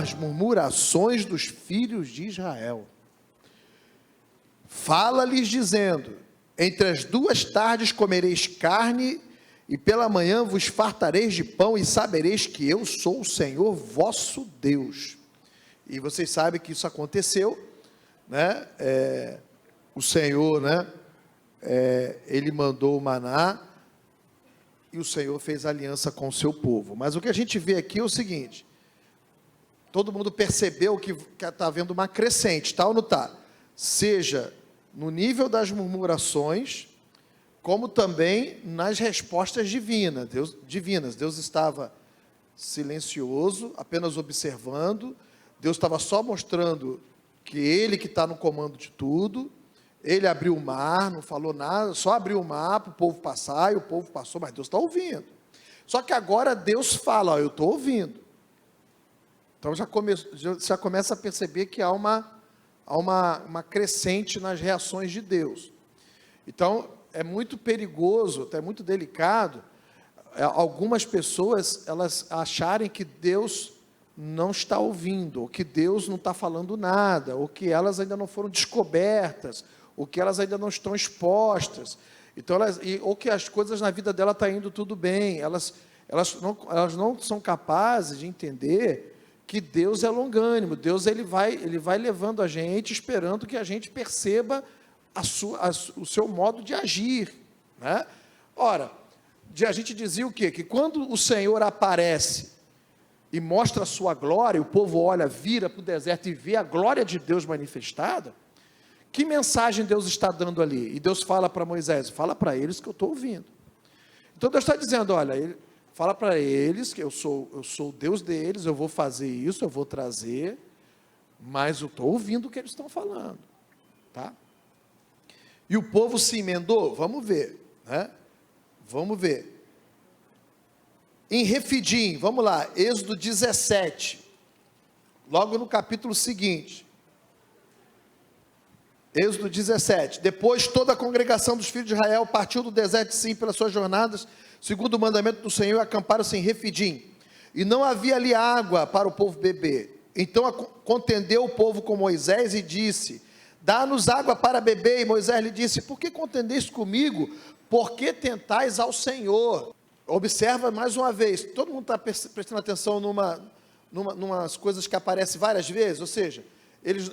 as murmurações dos filhos de Israel. Fala-lhes dizendo: entre as 2 tardes comereis carne, e pela manhã vos fartareis de pão, e sabereis que eu sou o Senhor vosso Deus. E vocês sabem que isso aconteceu, né? O Senhor, né? Ele mandou o maná, e o Senhor fez aliança com o seu povo. Mas o que a gente vê aqui é o seguinte: todo mundo percebeu que está havendo uma crescente, tá ou não está? Seja no nível das murmurações, como também nas respostas divinas. Deus estava silencioso, apenas observando. Deus estava só mostrando que Ele que está no comando de tudo. Ele abriu o mar, não falou nada, só abriu o mar para o povo passar, e o povo passou, mas Deus está ouvindo. Só que agora Deus fala: ó, eu estou ouvindo. Então já começa a perceber que há uma crescente nas reações de Deus. Então é muito perigoso, até muito delicado, algumas pessoas elas acharem que Deus não está ouvindo, ou que Deus não está falando nada, ou que elas ainda não foram descobertas, ou que elas ainda não estão expostas, então ou que as coisas na vida dela estão indo tudo bem. Elas não são capazes de entender que Deus é longânimo. Deus ele vai levando a gente, esperando que a gente perceba o seu modo de agir, né? Ora, a gente dizia o quê? Que quando o Senhor aparece e mostra a sua glória, o povo olha, vira para o deserto e vê a glória de Deus manifestada, que mensagem Deus está dando ali? E Deus fala para Moisés: fala para eles que eu estou ouvindo. Então Deus está dizendo: olha, fala para eles que eu sou o Deus deles, eu vou fazer isso, eu vou trazer, mas eu estou ouvindo o que eles estão falando, tá? E o povo se emendou? Vamos ver, né? Vamos ver. Em Refidim, vamos lá, Êxodo 17, logo no capítulo seguinte. Êxodo 17, depois toda a congregação dos filhos de Israel partiu do deserto de Sim pelas suas jornadas, segundo o mandamento do Senhor, e acamparam-se em Refidim, e não havia ali água para o povo beber. Então contendeu o povo com Moisés e disse: dá-nos água para beber. E Moisés lhe disse: por que contendeste comigo? Por que tentais ao Senhor? Observa mais uma vez, todo mundo está prestando atenção numas coisas que aparecem várias vezes, ou seja,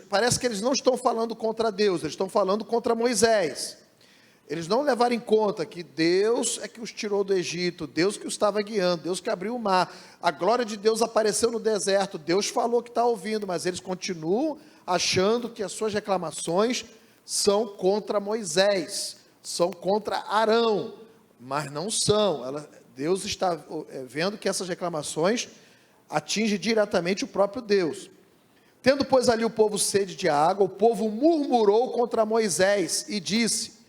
parece que eles não estão falando contra Deus, eles estão falando contra Moisés. Eles não levaram em conta que Deus é que os tirou do Egito, Deus que os estava guiando, Deus que abriu o mar, a glória de Deus apareceu no deserto, Deus falou que está ouvindo, mas eles continuam achando que as suas reclamações são contra Moisés, são contra Arão, mas não são. Deus está vendo que essas reclamações atingem diretamente o próprio Deus. Tendo, pois, ali o povo sede de água, o povo murmurou contra Moisés e disse: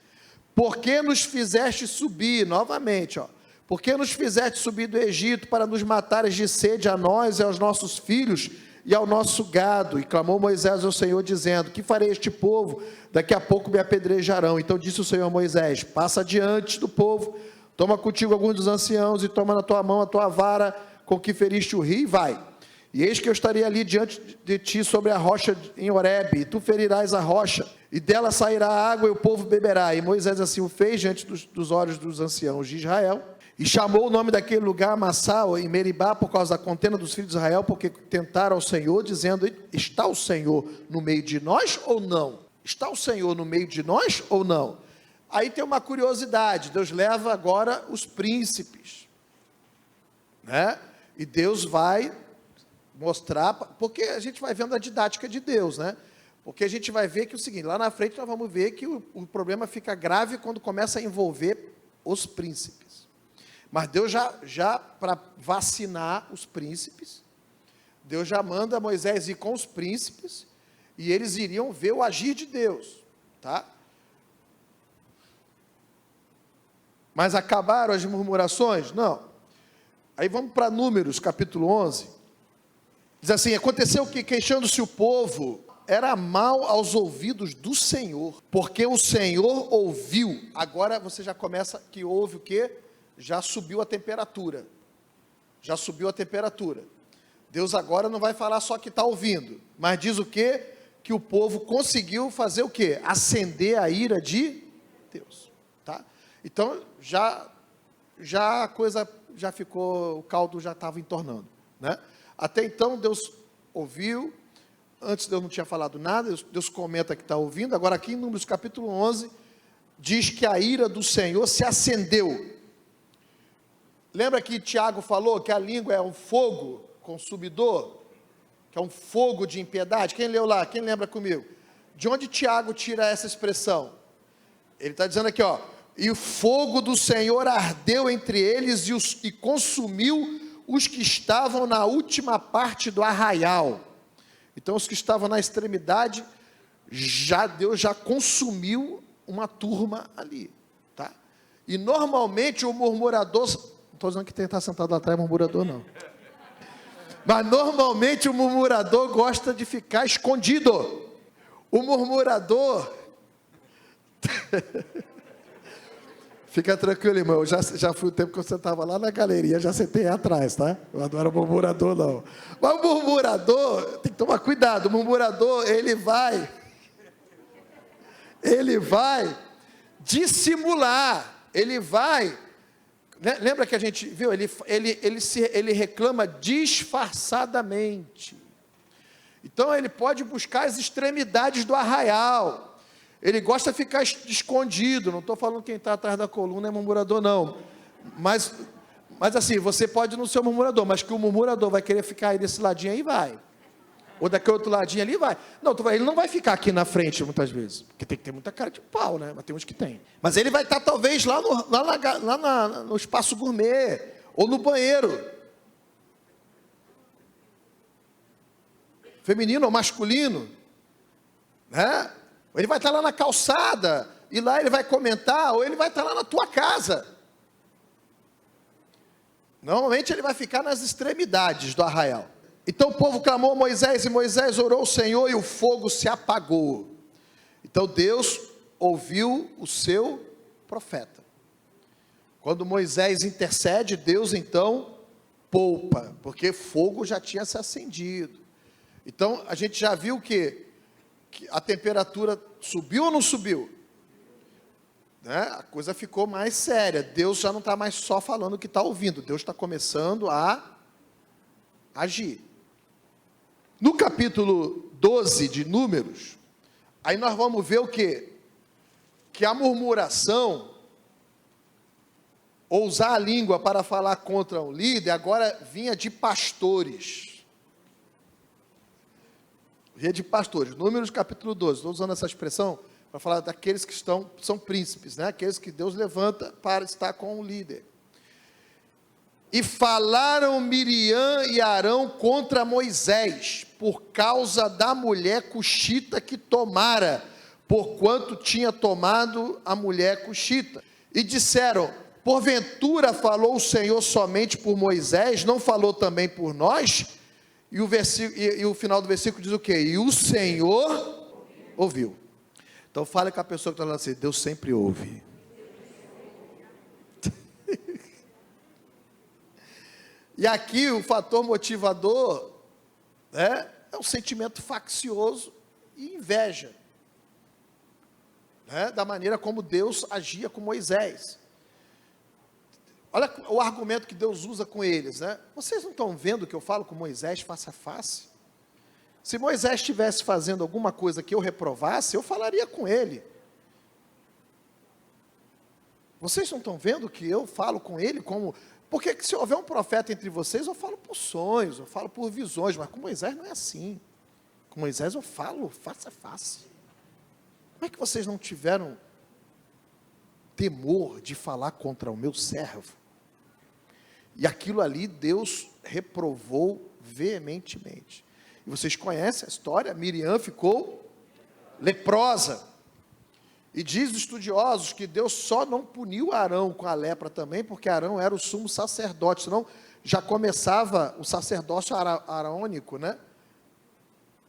por que nos fizeste subir, novamente, por que nos fizeste subir do Egito para nos matares de sede a nós e aos nossos filhos e ao nosso gado? E clamou Moisés ao Senhor, dizendo: que farei este povo? Daqui a pouco me apedrejarão. Então disse o Senhor a Moisés: passa diante do povo, toma contigo alguns dos anciãos, e toma na tua mão a tua vara com que feriste o rio, e vai. E eis que eu estarei ali diante de ti sobre a rocha em Horebe, e tu ferirás a rocha, e dela sairá água, e o povo beberá. E Moisés assim o fez diante dos olhos dos anciãos de Israel, e chamou o nome daquele lugar Massá, em Meribá, por causa da contenda dos filhos de Israel, porque tentaram ao Senhor, dizendo: está o Senhor no meio de nós ou não? Está o Senhor no meio de nós ou não? Aí tem uma curiosidade, Deus leva agora os príncipes, né? E Deus vai mostrar, porque a gente vai vendo a didática de Deus, né? Porque a gente vai ver que é o seguinte, lá na frente nós vamos ver que o problema fica grave quando começa a envolver os príncipes. Mas Deus já para vacinar os príncipes, Deus já manda Moisés ir com os príncipes, e eles iriam ver o agir de Deus, tá? Mas acabaram as murmurações? Não. Aí vamos para Números, capítulo 11. Diz assim: aconteceu que, queixando-se o povo, era mal aos ouvidos do Senhor, porque o Senhor ouviu. Agora você já começa que ouve o quê? Já subiu a temperatura. Já subiu a temperatura. Deus agora não vai falar só que está ouvindo, mas diz o quê? Que o povo conseguiu fazer o quê? Acender a ira de Deus, tá? Então, já a coisa já ficou, o caldo já estava entornando, né? Até então, Deus ouviu, antes Deus não tinha falado nada, Deus comenta que está ouvindo, agora aqui em Números capítulo 11, diz que a ira do Senhor se acendeu. Lembra que Tiago falou que a língua é um fogo consumidor, que é um fogo de impiedade? Quem leu lá? Quem lembra comigo? De onde Tiago tira essa expressão? Ele está dizendo aqui, ó, e o fogo do Senhor ardeu entre eles e consumiu os que estavam na última parte do arraial. Então os que estavam na extremidade, Deus já consumiu uma turma ali, tá? E normalmente o murmurador, não estou dizendo que tem que estar sentado lá atrás é murmurador não, mas normalmente o murmurador gosta de ficar escondido. O murmurador fica tranquilo, irmão, eu já fui o tempo que você estava lá na galeria, já sentei atrás, tá? Eu não era murmurador não, mas o murmurador, tem que tomar cuidado, o murmurador, ele vai dissimular, ele vai, lembra que a gente viu, ele reclama disfarçadamente, então ele pode buscar as extremidades do arraial, ele gosta de ficar escondido, não estou falando quem está atrás da coluna é murmurador não, mas assim, você pode não ser um murmurador, mas que o murmurador vai querer ficar aí desse ladinho aí, vai, ou daquele outro ladinho ali, vai, não, ele não vai ficar aqui na frente muitas vezes, porque tem que ter muita cara de pau, né, mas tem uns que tem, mas ele vai estar talvez lá no espaço gourmet, ou no banheiro, feminino ou masculino, né? Ele vai estar lá na calçada, e lá ele vai comentar, ou ele vai estar lá na tua casa. Normalmente ele vai ficar nas extremidades do arraial. Então o povo clamou a Moisés, e Moisés orou ao Senhor, e o fogo se apagou. Então Deus ouviu o seu profeta. Quando Moisés intercede, Deus então poupa, porque fogo já tinha se acendido. Então a gente já viu que a temperatura subiu ou não subiu? Né? A coisa ficou mais séria, Deus já não está mais só falando o que está ouvindo, Deus está começando a agir. No capítulo 12 de Números, aí nós vamos ver o quê? Que a murmuração, ou usar a língua para falar contra um líder, agora vinha de pastores. Números capítulo 12, estou usando essa expressão para falar daqueles que são príncipes, né? Aqueles que Deus levanta para estar com o líder. E falaram Miriam e Arão contra Moisés, por causa da mulher cuxita que tomara, porquanto tinha tomado a mulher cuxita. E disseram, porventura falou o Senhor somente por Moisés, não falou também por nós? E o final do versículo diz o quê? E o Senhor ouviu. Então fale com a pessoa que está falando assim, Deus sempre ouve. E aqui o fator motivador, né, é um sentimento faccioso e inveja, né, da maneira como Deus agia com Moisés. Olha o argumento que Deus usa com eles, né? Vocês não estão vendo que eu falo com Moisés face a face? Se Moisés estivesse fazendo alguma coisa que eu reprovasse, eu falaria com ele. Vocês não estão vendo que eu falo com ele como... Porque se houver um profeta entre vocês, eu falo por sonhos, eu falo por visões, mas com Moisés não é assim. Com Moisés eu falo face a face. Como é que vocês não tiveram temor de falar contra o meu servo? E aquilo ali Deus reprovou veementemente. E vocês conhecem a história, Miriam ficou leprosa. E diz os estudiosos que Deus só não puniu Arão com a lepra também, porque Arão era o sumo sacerdote, senão já começava o sacerdócio arônico, né?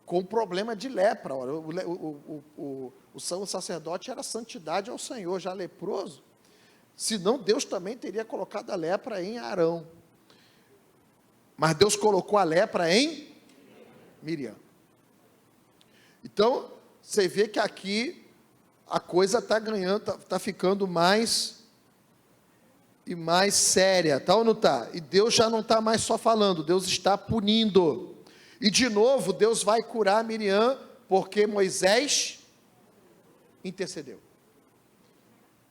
Com problema de lepra. O sumo sacerdote era santidade ao Senhor, já leproso. Senão Deus também teria colocado a lepra em Arão. Mas Deus colocou a lepra em Miriam. Então, você vê que aqui a coisa está ganhando, está ficando mais e mais séria, tá ou não está? E Deus já não está mais só falando, Deus está punindo. E de novo, Deus vai curar Miriam, porque Moisés intercedeu.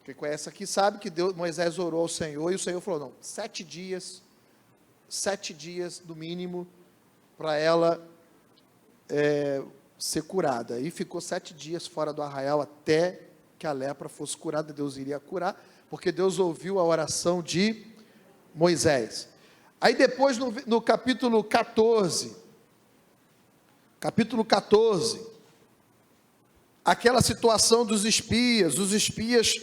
Quem conhece aqui sabe que Moisés orou ao Senhor, e o Senhor falou, não, 7 dias no mínimo, para ela ser curada. E ficou 7 dias fora do arraial, até que a lepra fosse curada. Deus iria curar, porque Deus ouviu a oração de Moisés. Aí depois, no capítulo 14, aquela situação dos espias, os espias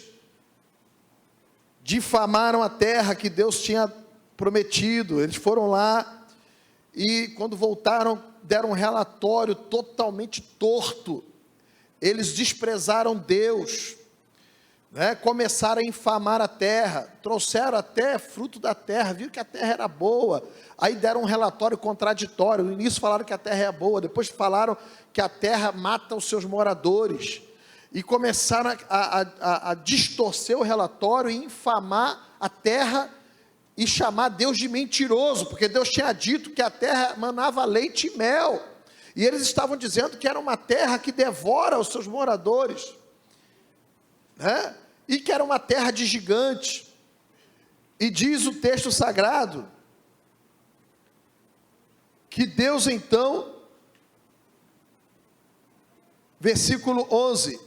difamaram a terra que Deus tinha prometido. Eles foram lá e quando voltaram, deram um relatório totalmente torto. Eles desprezaram Deus, né? Começaram a infamar a terra, trouxeram até fruto da terra, viram que a terra era boa, aí deram um relatório contraditório. No início falaram que a terra é boa, depois falaram que a terra mata os seus moradores, e começaram a distorcer o relatório e infamar a terra, e chamar Deus de mentiroso, porque Deus tinha dito que a terra manava leite e mel, e eles estavam dizendo que era uma terra que devora os seus moradores, né? E que era uma terra de gigantes. E diz o texto sagrado que Deus então, versículo 11,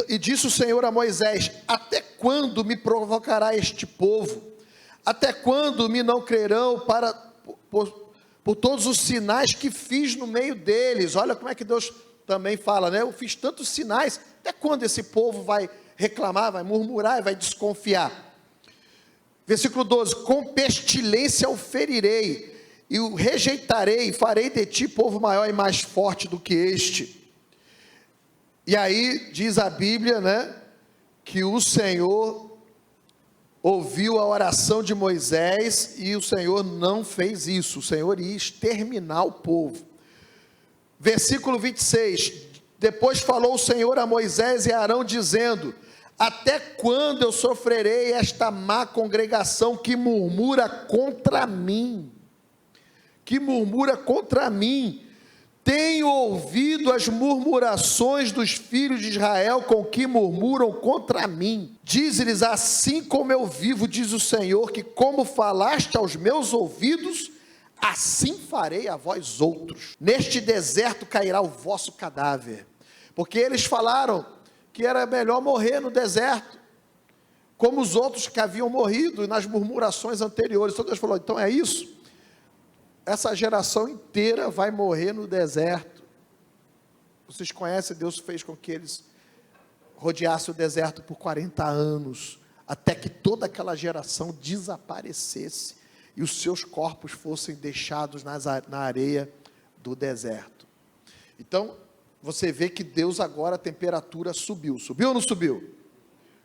e disse o Senhor a Moisés, até quando me provocará este povo? Até quando me não crerão por todos os sinais que fiz no meio deles? Olha como é que Deus também fala, né? Eu fiz tantos sinais, até quando esse povo vai reclamar, vai murmurar e vai desconfiar? Versículo 12, com pestilência o ferirei, e o rejeitarei, e farei de ti povo maior e mais forte do que este. E aí diz a Bíblia, né, que o Senhor ouviu a oração de Moisés, e o Senhor não fez isso. O Senhor ia exterminar o povo. Versículo 26, depois falou o Senhor a Moisés e a Arão, dizendo, até quando eu sofrerei esta má congregação que murmura contra mim? Que murmura contra mim. Tenho ouvido as murmurações dos filhos de Israel com que murmuram contra mim. Diz-lhes, assim como eu vivo, diz o Senhor, que como falaste aos meus ouvidos, assim farei a vós outros. Neste deserto cairá o vosso cadáver. Porque eles falaram que era melhor morrer no deserto, como os outros que haviam morrido nas murmurações anteriores. Então Deus falou, então é isso? Essa geração inteira vai morrer no deserto. Vocês conhecem, Deus fez com que eles rodeassem o deserto por 40 anos, até que toda aquela geração desaparecesse, e os seus corpos fossem deixados na areia do deserto. Então, você vê que Deus agora, a temperatura subiu. Subiu ou não subiu?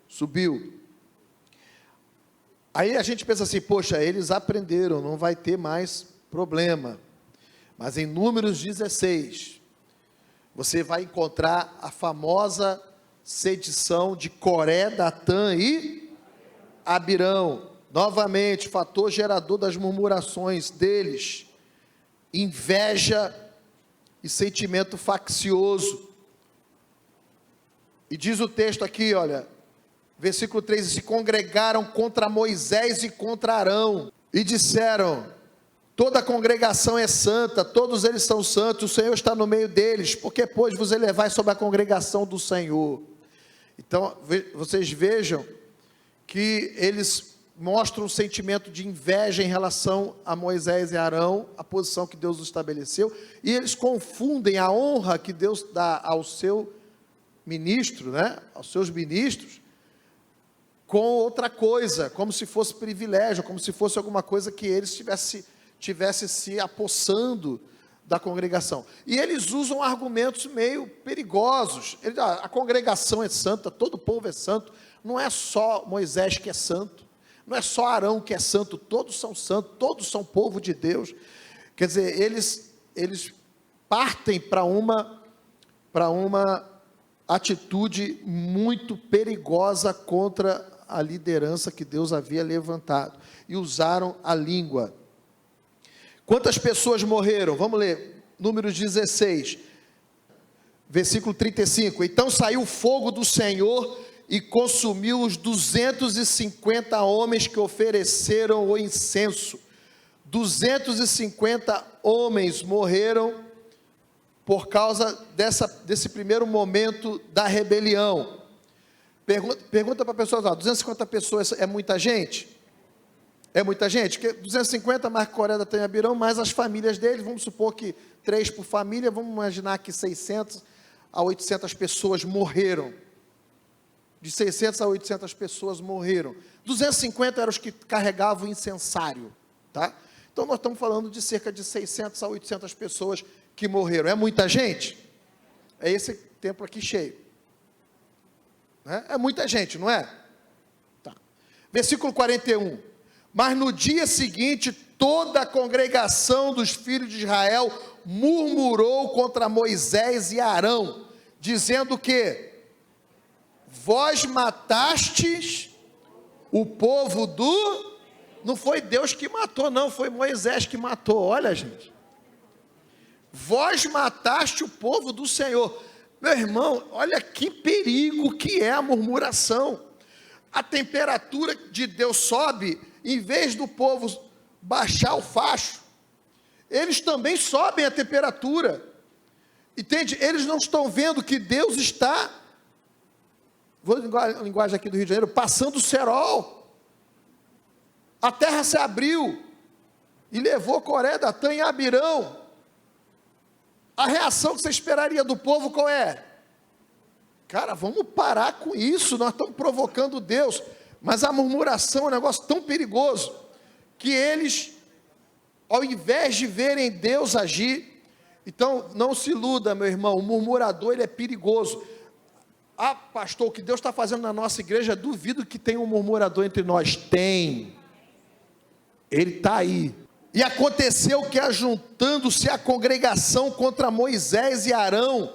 Subiu. Aí a gente pensa assim, poxa, eles aprenderam, não vai ter mais problema. Mas em Números 16, você vai encontrar a famosa sedição de Coré, Datã e Abirão. Novamente, fator gerador das murmurações deles, inveja e sentimento faccioso. E diz o texto aqui, olha, versículo 3, se congregaram contra Moisés e contra Arão, e disseram, toda a congregação é santa, todos eles são santos, o Senhor está no meio deles, porque pois vos elevais sobre a congregação do Senhor? Então, vocês vejam que eles mostram um sentimento de inveja em relação a Moisés e Arão, a posição que Deus estabeleceu, e eles confundem a honra que Deus dá ao seu ministro, né, aos seus ministros, com outra coisa, como se fosse privilégio, como se fosse alguma coisa que eles tivesse se apossando da congregação. E eles usam argumentos meio perigosos. A congregação é santa, todo o povo é santo, não é só Moisés que é santo, não é só Arão que é santo, todos são santos, todos são povo de Deus. Quer dizer, eles partem para uma atitude muito perigosa contra a liderança que Deus havia levantado, e usaram a língua. Quantas pessoas morreram? Vamos ler, Números 16, versículo 35. Então saiu fogo do Senhor e consumiu os 250 homens que ofereceram o incenso. 250 homens morreram por causa desse primeiro momento da rebelião. Pergunta para a pessoa, 250 pessoas é muita gente? É muita gente? Porque 250 Marco Coreda tem Abirão, mais as famílias deles, vamos supor que 3 por família, vamos imaginar que 600 a 800 pessoas morreram. De 600 a 800 pessoas morreram. 250 eram os que carregavam o incensário, tá? Então nós estamos falando de cerca de 600 a 800 pessoas que morreram. É muita gente? É esse templo aqui cheio. É muita gente, não é? Tá. Versículo 41. Mas no dia seguinte, toda a congregação dos filhos de Israel murmurou contra Moisés e Arão, dizendo que vós matastes o povo do... Não foi Deus que matou, não, foi Moisés que matou. Olha, gente. Vós mataste o povo do Senhor. Meu irmão, olha que perigo que é a murmuração. A temperatura de Deus sobe, em vez do povo baixar o facho, eles também sobem a temperatura. Entende? Eles não estão vendo que Deus está, vou a linguagem aqui do Rio de Janeiro, passando o cerol. A terra se abriu e levou Coré, Datã e Abirão. A reação que você esperaria do povo qual é? Cara, vamos parar com isso, nós estamos provocando Deus. Mas a murmuração é um negócio tão perigoso, que eles, ao invés de verem Deus agir, então não se iluda, meu irmão, o murmurador ele é perigoso. Ah, pastor, o que Deus está fazendo na nossa igreja, duvido que tenha um murmurador entre nós. Tem, ele está aí. E aconteceu que, ajuntando-se a congregação contra Moisés e Arão,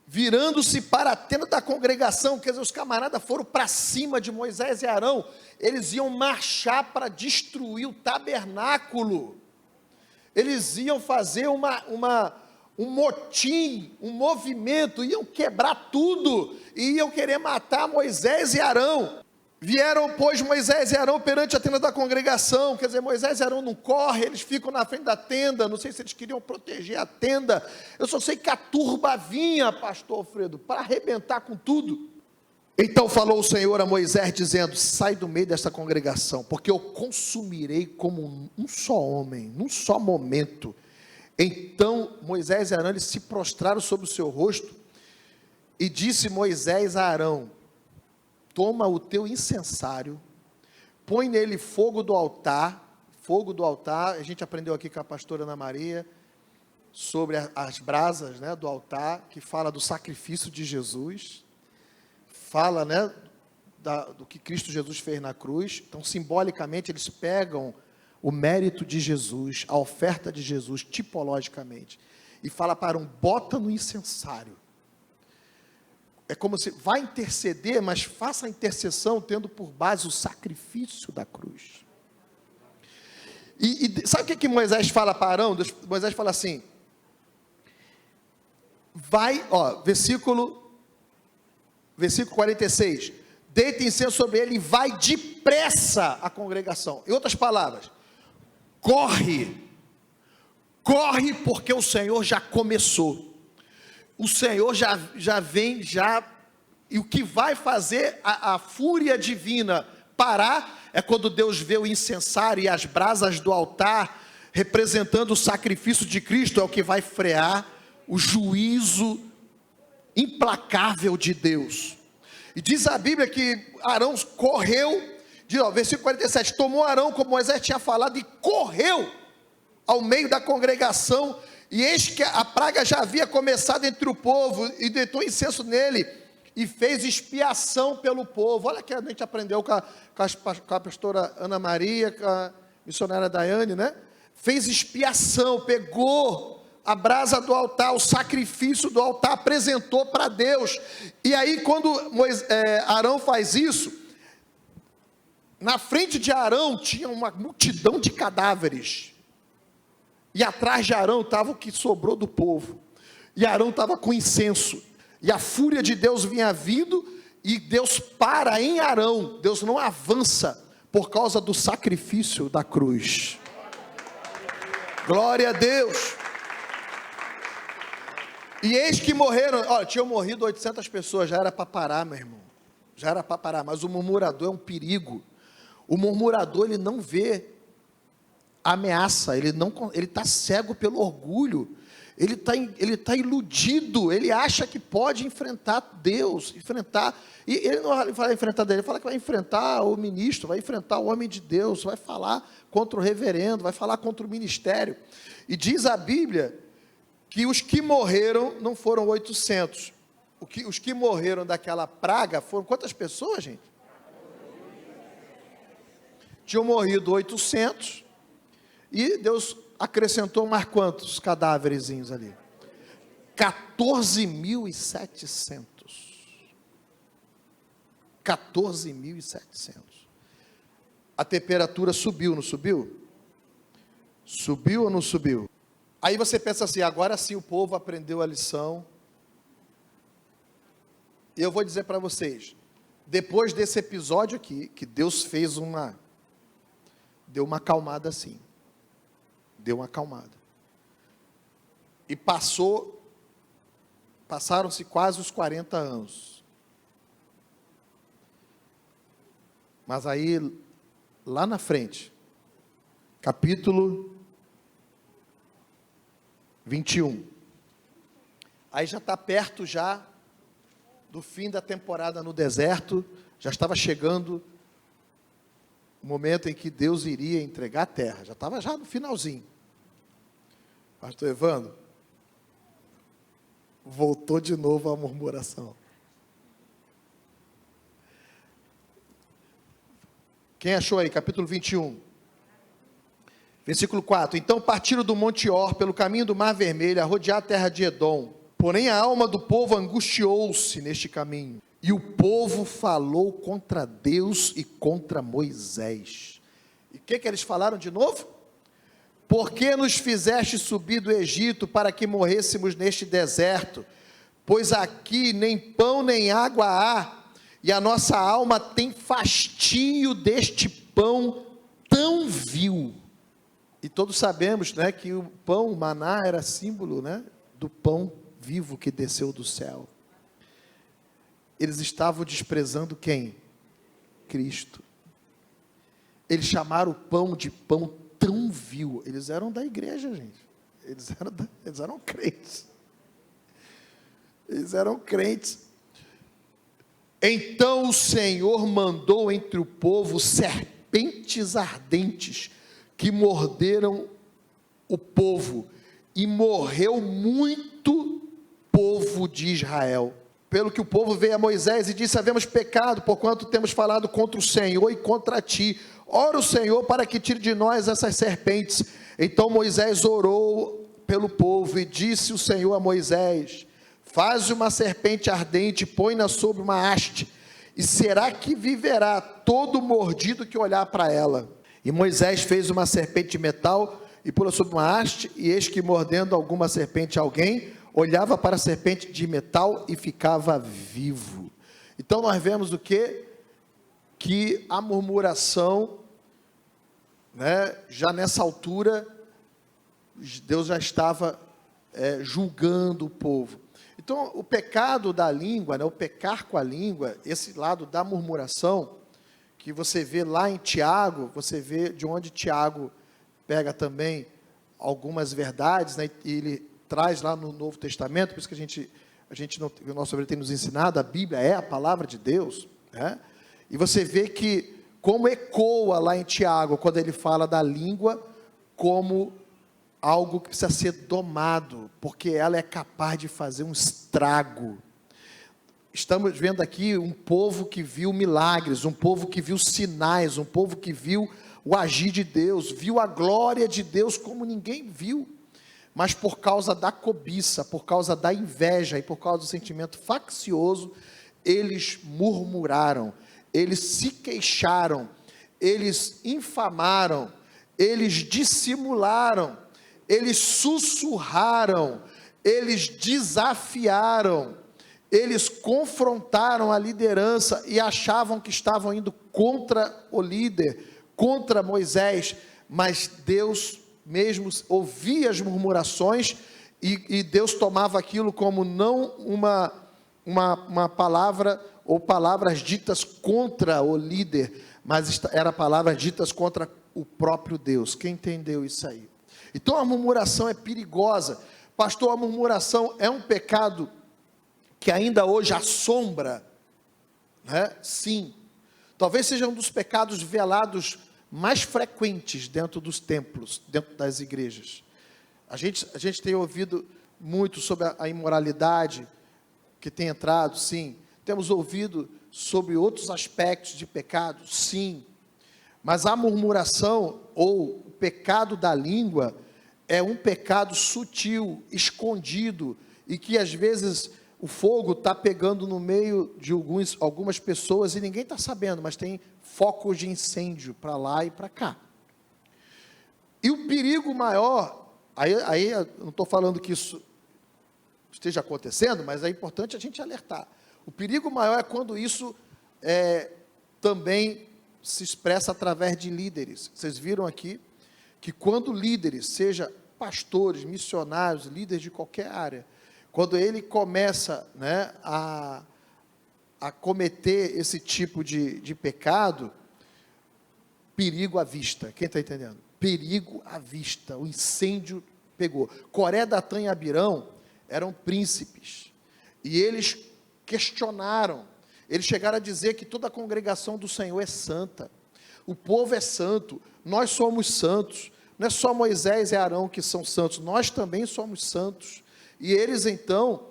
virando-se para a tenda da congregação, quer dizer, os camaradas foram para cima de Moisés e Arão, eles iam marchar para destruir o tabernáculo, eles iam fazer um motim, um movimento, iam quebrar tudo, e iam querer matar Moisés e Arão. Vieram, pois, Moisés e Arão perante a tenda da congregação, quer dizer, Moisés e Arão não correm, eles ficam na frente da tenda, não sei se eles queriam proteger a tenda, eu só sei que a turba vinha, pastor Alfredo, para arrebentar com tudo. Então falou o Senhor a Moisés, dizendo, sai do meio desta congregação, porque eu consumirei como um só homem, num só momento. Então Moisés e Arão, eles se prostraram sobre o seu rosto, e disse Moisés a Arão, toma o teu incensário, põe nele fogo do altar, a gente aprendeu aqui com a pastora Ana Maria, sobre as brasas, né, do altar, que fala do sacrifício de Jesus, fala, né, do que Cristo Jesus fez na cruz. Então simbolicamente eles pegam o mérito de Jesus, a oferta de Jesus, tipologicamente, e fala para Arão, bota no incensário. É como se vai interceder, mas faça a intercessão tendo por base o sacrifício da cruz. E sabe o que Moisés fala para Arão? Moisés fala assim, vai, versículo 46, deita incenso sobre ele e vai depressa a congregação. Em outras palavras, corre porque o Senhor já começou. O Senhor já vem, e o que vai fazer a fúria divina parar, é quando Deus vê o incensário e as brasas do altar, representando o sacrifício de Cristo, é o que vai frear o juízo implacável de Deus. E diz a Bíblia que Arão correu, versículo 47, tomou Arão, como Moisés tinha falado, e correu ao meio da congregação, e eis que a praga já havia começado entre o povo, e deitou incenso nele, e fez expiação pelo povo. Olha que a gente aprendeu com a pastora Ana Maria, com a missionária Daiane, né? fez expiação, pegou a brasa do altar, o sacrifício do altar, apresentou para Deus. E aí quando Arão faz isso, na frente de Arão tinha uma multidão de cadáveres, e atrás de Arão estava o que sobrou do povo, e Arão estava com incenso, e a fúria de Deus vinha vindo, e Deus para em Arão, Deus não avança, por causa do sacrifício da cruz. Glória a Deus. E eis que morreram, olha, tinham morrido 800 pessoas, já era para parar, meu irmão, já era para parar, mas o murmurador é um perigo. O murmurador, ele não vê ameaça, ele está cego pelo orgulho, ele está iludido, ele acha que pode enfrentar Deus, e ele não vai enfrentar Deus, ele fala que vai enfrentar o ministro, vai enfrentar o homem de Deus, vai falar contra o reverendo, vai falar contra o ministério, e diz a Bíblia, que os que morreram não foram 800, os que morreram daquela praga foram quantas pessoas, gente? Tinham morrido 800, e Deus acrescentou mais quantos cadáverezinhos ali? 14.700. 14.700. A temperatura subiu, não subiu? Subiu ou não subiu? Aí você pensa assim, agora sim o povo aprendeu a lição. E eu vou dizer para vocês, depois desse episódio aqui, que Deus fez deu uma acalmada assim. Deu uma acalmada. E passaram-se quase os 40 anos. Mas aí, lá na frente, capítulo 21. Aí já está perto já do fim da temporada no deserto, já estava chegando o momento em que Deus iria entregar a terra, já estava já no finalzinho. Pastor Evandro, voltou de novo a murmuração. Quem achou aí? Capítulo 21. Versículo 4. Então partiram do Monte Or, pelo caminho do Mar Vermelho, a rodear a terra de Edom. Porém a alma do povo angustiou-se neste caminho. E o povo falou contra Deus e contra Moisés. E o que eles falaram de novo? Por que nos fizeste subir do Egito para que morrêssemos neste deserto? Pois aqui nem pão nem água há, e a nossa alma tem fastio deste pão tão vil. E todos sabemos, né, que o pão, o maná, era símbolo, né, do pão vivo que desceu do céu. Eles estavam desprezando quem? Cristo. Eles chamaram o pão de pão tão vil. Eles eram da igreja, gente. Eles eram crentes. Eles eram crentes. Então o Senhor mandou entre o povo serpentes ardentes, que morderam o povo, e morreu muito povo de Israel. Pelo que o povo veio a Moisés e disse: havemos pecado, porquanto temos falado contra o Senhor e contra ti. Ora o Senhor para que tire de nós essas serpentes. Então Moisés orou pelo povo, e disse o Senhor a Moisés: faz uma serpente ardente, põe-na sobre uma haste, e será que viverá todo mordido que olhar para ela. E Moisés fez uma serpente de metal, e pô-la sobre uma haste, e eis que mordendo alguma serpente alguém, olhava para a serpente de metal e ficava vivo. Então nós vemos o quê? Que a murmuração, né, já nessa altura, Deus já estava julgando o povo. Então o pecado da língua, né, o pecar com a língua, esse lado da murmuração, que você vê lá em Tiago, você vê de onde Tiago pega também algumas verdades, né, e ele traz lá no Novo Testamento, por isso que o nosso obreiro tem nos ensinado, a Bíblia é a palavra de Deus, né? E você vê que, como ecoa lá em Tiago, quando ele fala da língua, como algo que precisa ser domado, porque ela é capaz de fazer um estrago. Estamos vendo aqui um povo que viu milagres, um povo que viu sinais, um povo que viu o agir de Deus, viu a glória de Deus como ninguém viu, mas por causa da cobiça, por causa da inveja e por causa do sentimento faccioso, eles murmuraram, eles se queixaram, eles infamaram, eles dissimularam, eles sussurraram, eles desafiaram, eles confrontaram a liderança e achavam que estavam indo contra o líder, contra Moisés, mas Deus mesmo ouvia as murmurações e Deus tomava aquilo como não uma palavra ou palavras ditas contra o líder, mas era palavras ditas contra o próprio Deus. Quem entendeu isso aí? Então a murmuração é perigosa. Pastor, a murmuração é um pecado que ainda hoje assombra, né? Sim, talvez seja um dos pecados velados mais frequentes dentro dos templos, dentro das igrejas. A gente tem ouvido muito sobre a imoralidade que tem entrado, sim. Temos ouvido sobre outros aspectos de pecado, sim. Mas a murmuração ou o pecado da língua é um pecado sutil, escondido, e que às vezes o fogo está pegando no meio de algumas pessoas e ninguém está sabendo, mas tem focos de incêndio para lá e para cá. E o perigo maior, aí eu não estou falando que isso esteja acontecendo, mas é importante a gente alertar. O perigo maior é quando isso também se expressa através de líderes. Vocês viram aqui que quando líderes, seja pastores, missionários, líderes de qualquer área, quando ele começa, né, a cometer esse tipo de pecado, perigo à vista. Quem está entendendo? Perigo à vista. O incêndio pegou. Coré, Datã e Abirão eram príncipes. E eles questionaram. Eles chegaram a dizer que toda a congregação do Senhor é santa. O povo é santo. Nós somos santos. Não é só Moisés e Arão que são santos. Nós também somos santos. E eles então,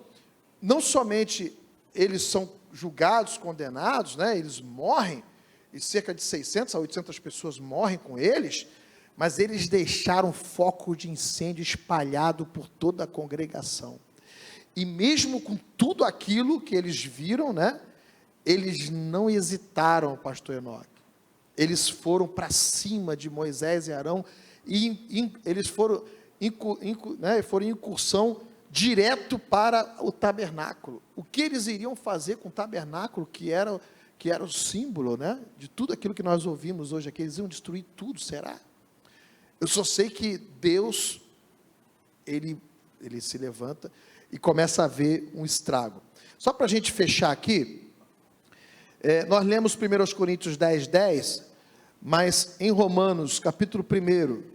não somente eles são julgados, condenados, né, eles morrem, e cerca de 600 a 800 pessoas morrem com eles, mas eles deixaram foco de incêndio espalhado por toda a congregação. E mesmo com tudo aquilo que eles viram, né, eles não hesitaram, pastor Enoque. Eles foram para cima de Moisés e Arão, e eles foram em incursão direto para o tabernáculo. O que eles iriam fazer com o tabernáculo, que era o símbolo, né, de tudo aquilo que nós ouvimos hoje aqui? Eles iam destruir tudo, será? Eu só sei que Deus, ele se levanta e começa a ver um estrago. Só para a gente fechar aqui, nós lemos 1 Coríntios 10:10, mas em Romanos, capítulo 1,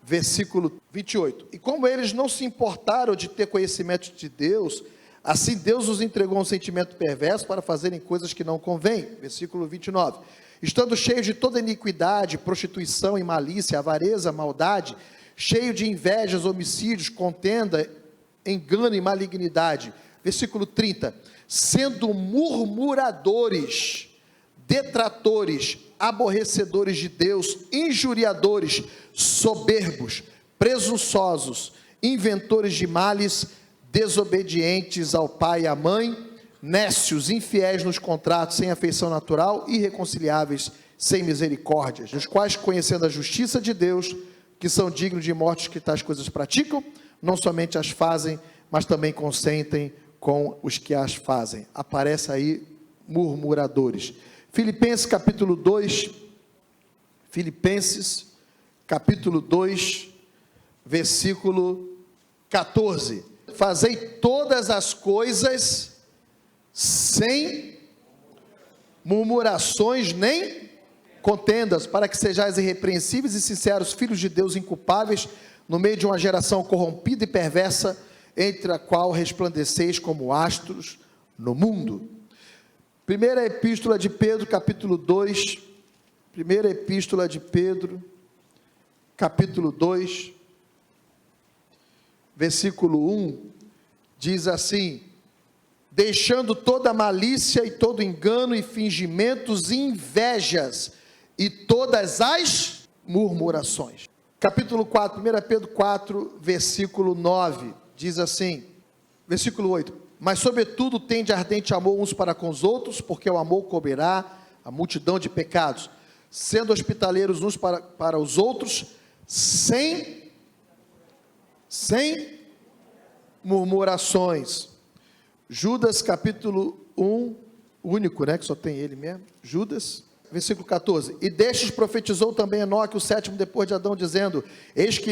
versículo 28, e como eles não se importaram de ter conhecimento de Deus, assim Deus os entregou um sentimento perverso para fazerem coisas que não convêm. Versículo 29, estando cheios de toda iniquidade, prostituição e malícia, avareza, maldade, cheio de invejas, homicídios, contenda, engano e malignidade. Versículo 30, sendo murmuradores, detratores, aborrecedores de Deus, injuriadores, soberbos, presunçosos, inventores de males, desobedientes ao pai e à mãe, nécios, infiéis nos contratos, sem afeição natural, irreconciliáveis, sem misericórdias, os quais, conhecendo a justiça de Deus, que são dignos de morte que tais coisas praticam, não somente as fazem, mas também consentem com os que as fazem. Aparece aí murmuradores. Filipenses capítulo 2, versículo 14, fazei todas as coisas sem murmurações nem contendas, para que sejais irrepreensíveis e sinceros, filhos de Deus inculpáveis, no meio de uma geração corrompida e perversa, entre a qual resplandeceis como astros no mundo. Primeira epístola de Pedro, capítulo 2, primeira epístola de Pedro, capítulo 2, versículo 1, diz assim: deixando toda malícia e todo engano e fingimentos e invejas e todas as murmurações. Capítulo 4, 1 Pedro 4, versículo 9, diz assim, versículo 8, mas sobretudo tende ardente amor uns para com os outros, porque o amor cobrirá a multidão de pecados, sendo hospitaleiros uns para os outros, sem murmurações. Judas capítulo 1, único, né, que só tem ele mesmo, Judas, versículo 14, e destes profetizou também Enoque, o sétimo depois de Adão, dizendo, eis que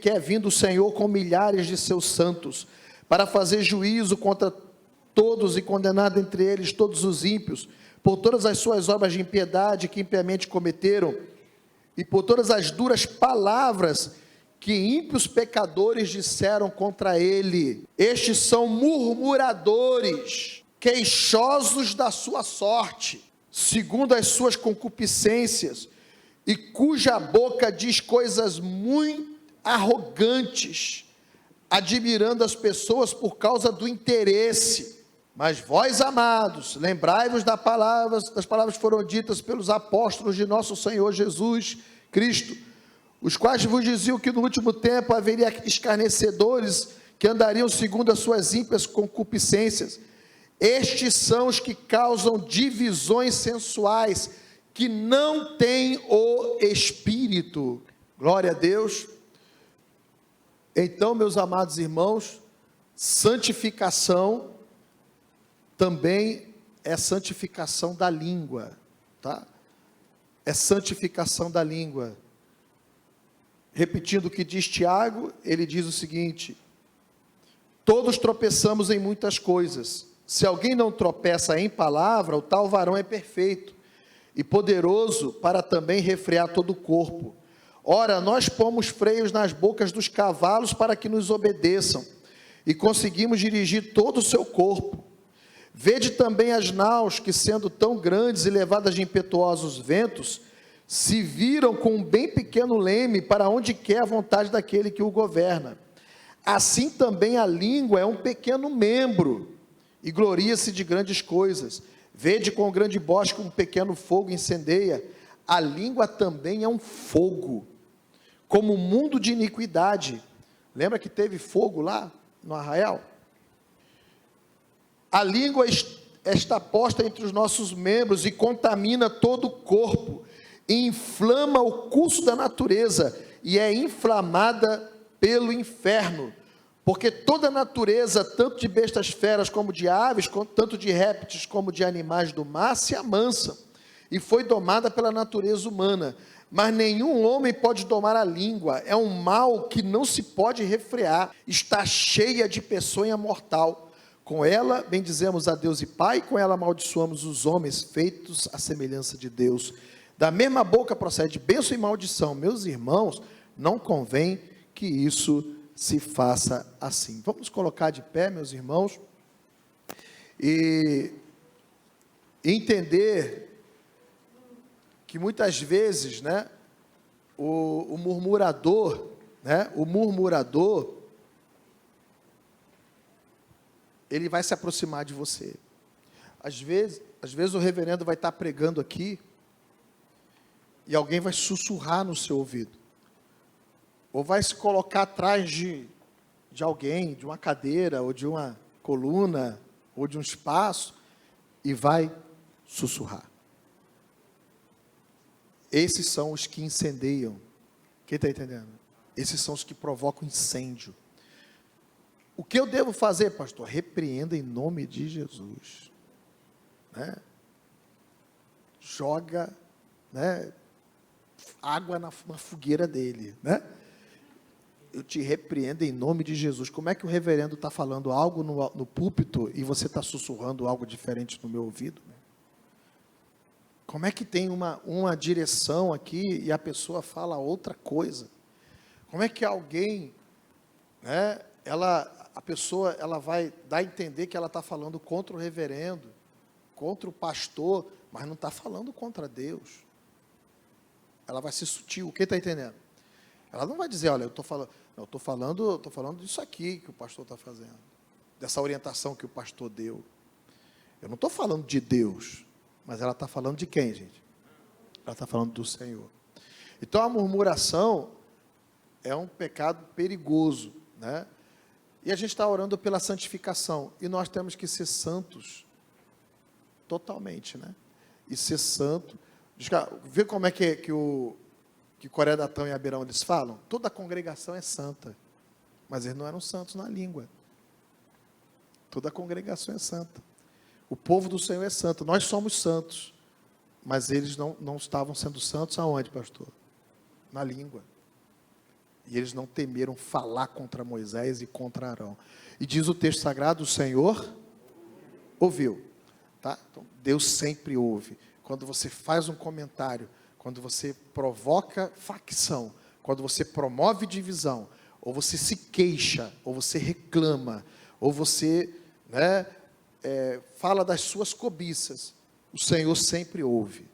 é vindo o Senhor com milhares de seus santos, para fazer juízo contra todos e condenar entre eles todos os ímpios, por todas as suas obras de impiedade que impiamente cometeram, e por todas as duras palavras que ímpios pecadores disseram contra ele. Estes são murmuradores, queixosos da sua sorte, segundo as suas concupiscências, e cuja boca diz coisas muito arrogantes, admirando as pessoas por causa do interesse. Mas vós, amados, lembrai-vos das palavras que foram ditas pelos apóstolos de nosso Senhor Jesus Cristo, os quais vos diziam que no último tempo haveria escarnecedores que andariam segundo as suas ímpias concupiscências. Estes são os que causam divisões sensuais, que não têm o Espírito. Glória a Deus. Então, meus amados irmãos, santificação também é santificação da língua, tá? É santificação da língua. Repetindo o que diz Tiago, ele diz o seguinte: todos tropeçamos em muitas coisas. Se alguém não tropeça em palavra, o tal varão é perfeito e poderoso para também refrear todo o corpo. Ora, nós pomos freios nas bocas dos cavalos para que nos obedeçam, e conseguimos dirigir todo o seu corpo. Vede também as naus que, sendo tão grandes e levadas de impetuosos ventos, se viram com um bem pequeno leme para onde quer a vontade daquele que o governa. Assim também a língua é um pequeno membro, e gloria-se de grandes coisas. Vede com grande bosque um pequeno fogo incendeia. A língua também é um fogo, como um mundo de iniquidade. Lembra que teve fogo lá no arraial? A língua está posta entre os nossos membros e contamina todo o corpo, e inflama o curso da natureza, e é inflamada pelo inferno. Porque toda a natureza, tanto de bestas feras como de aves, tanto de répteis como de animais do mar, se amansa, e foi domada pela natureza humana. Mas nenhum homem pode domar a língua, é um mal que não se pode refrear, está cheia de peçonha mortal. Com ela bendizemos a Deus e Pai, com ela amaldiçoamos os homens feitos à semelhança de Deus. Da mesma boca procede bênção e maldição. Meus irmãos, não convém que isso se faça assim. Vamos colocar de pé, meus irmãos, e entender que muitas vezes, né, o murmurador, ele vai se aproximar de você. Às vezes o reverendo vai estar pregando aqui, e alguém vai sussurrar no seu ouvido, ou vai se colocar atrás de alguém, de uma cadeira, ou de uma coluna, ou de um espaço, e vai sussurrar. Esses são os que incendeiam. Quem está entendendo? Esses são os que provocam incêndio. O que eu devo fazer, pastor? Repreenda em nome de Jesus. Né? Joga, né, água na fogueira dele. Né? Eu te repreendo em nome de Jesus. Como é que o reverendo está falando algo no púlpito e você está sussurrando algo diferente no meu ouvido? Como é que tem uma direção aqui e a pessoa fala outra coisa? Como é que alguém, né, a pessoa vai dar a entender que ela está falando contra o reverendo, contra o pastor, mas não está falando contra Deus? Ela vai ser sutil. Quem está entendendo? Ela não vai dizer, olha, eu estou falando disso aqui que o pastor está fazendo, dessa orientação que o pastor deu. Eu não estou falando de Deus, mas ela está falando de quem, gente? Ela está falando do Senhor. Então a murmuração é um pecado perigoso, né? E a gente está orando pela santificação. E nós temos que ser santos totalmente, né? E ser santo. Vê como é que Coré, Datão e Abirão eles falam? Toda a congregação é santa. Mas eles não eram santos na língua. Toda a congregação é santa. O povo do Senhor é santo. Nós somos santos. Mas eles não estavam sendo santos aonde, pastor? Na língua. E eles não temeram falar contra Moisés e contra Arão. E diz o texto sagrado, o Senhor ouviu. Tá? Então, Deus sempre ouve. Quando você faz um comentário, quando você provoca facção, quando você promove divisão, ou você se queixa, ou você reclama, ou você, né, fala das suas cobiças, o Senhor sempre ouve.